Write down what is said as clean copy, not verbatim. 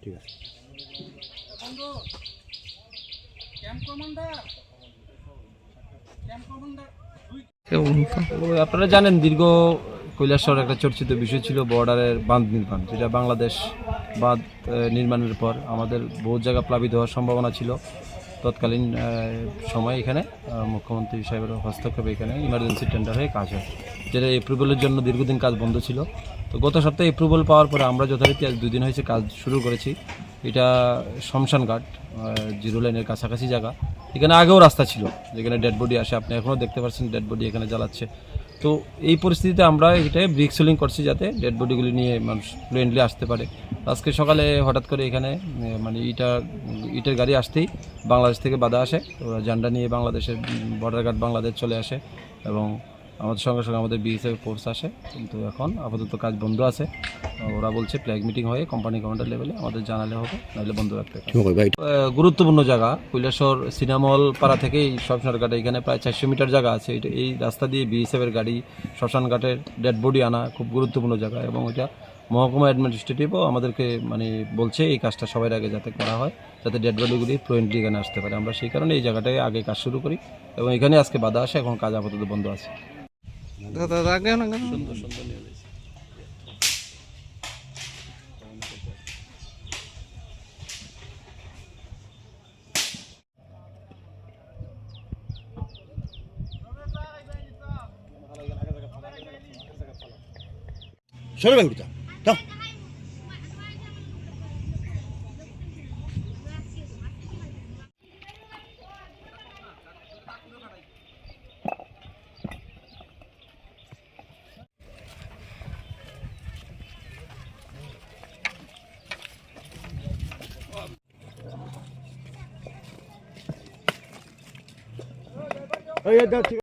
ঠিক আছে। আপনারা জানেন দীর্ঘ কৈলাসহর একটা চর্চিত বিষয় ছিল বর্ডারের বাঁধ নির্মাণ, যেটা বাংলাদেশ বাঁধ নির্মাণের পর আমাদের বহু জায়গা প্লাবিত হওয়ার সম্ভাবনা ছিল। তৎকালীন সময় এখানে মুখ্যমন্ত্রী সাহেবের হস্তক্ষেপে এখানে ইমার্জেন্সি টেন্ডার হয়ে কাজ হয়, যেটা এপ্রুভালের জন্য দীর্ঘদিন কাজ বন্ধ ছিল। তো গত সপ্তাহে এপ্রুভাল পাওয়ার পরে আমরা যথারীতি আজ 2 দিন হয়েছে কাজ শুরু করেছি। এটা শ্মশান ঘাট, জিরো লাইনের কাছাকাছি জায়গা। এখানে আগেও রাস্তা ছিল, যেখানে ডেড বডি আসে, আপনি এখনও দেখতে পাচ্ছেন ডেড বডি এখানে জ্বালাচ্ছে। তো এই পরিস্থিতিতে আমরা এটাই ব্রিক সিলিং করছি, যাতে ডেড বডিগুলি নিয়ে মানুষ ফ্লুয়েন্টলি আসতে পারে। আজকে সকালে হঠাৎ করে এখানে মানে ইটের গাড়ি আসতেই বাংলাদেশ থেকে বাধা আসে, ওরা ঝান্ডা নিয়ে বাংলাদেশের বর্ডার গার্ড বাংলাদেশ চলে আসে এবং আমাদের সঙ্গে সঙ্গে আমাদের বিএসএফ ফোর্স আসে। কিন্তু এখন আপাতত কাজ বন্ধ আছে। ওরা বলছে ফ্ল্যাগ মিটিং হয়ে কোম্পানি কমান্ডার লেভেলে আমাদের জানালে হবে, নাহলে বন্ধ রাখতে হবে। গুরুত্বপূর্ণ জায়গা কৈলাসহর সিনেমল পাড়া থেকেই শ্মশান ঘাটে এখানে প্রায় 400 মিটার জায়গা আছে। এই রাস্তা দিয়ে বিএসএফের গাড়ি শ্মশান ঘাটের ডেড বডি আনা খুব গুরুত্বপূর্ণ জায়গা, এবং এটা মহকুমা অ্যাডমিনিস্ট্রেটিভও আমাদেরকে মানে বলছে এই কাজটা সবার আগে যাতে করা হয়, যাতে ডেড বডিগুলি ফ্লুয়েন্টলি এখানে আসতে পারে। আমরা সেই কারণে এই জায়গাটায় আগে কাজ শুরু করি এবং এখানে আজকে বাধা আসে, এখন কাজ আপাতত বন্ধ আছে। সুন্দর সুন্দর নিয়ে গেছে। সরে ভাই উঠা যাও। এই দাও।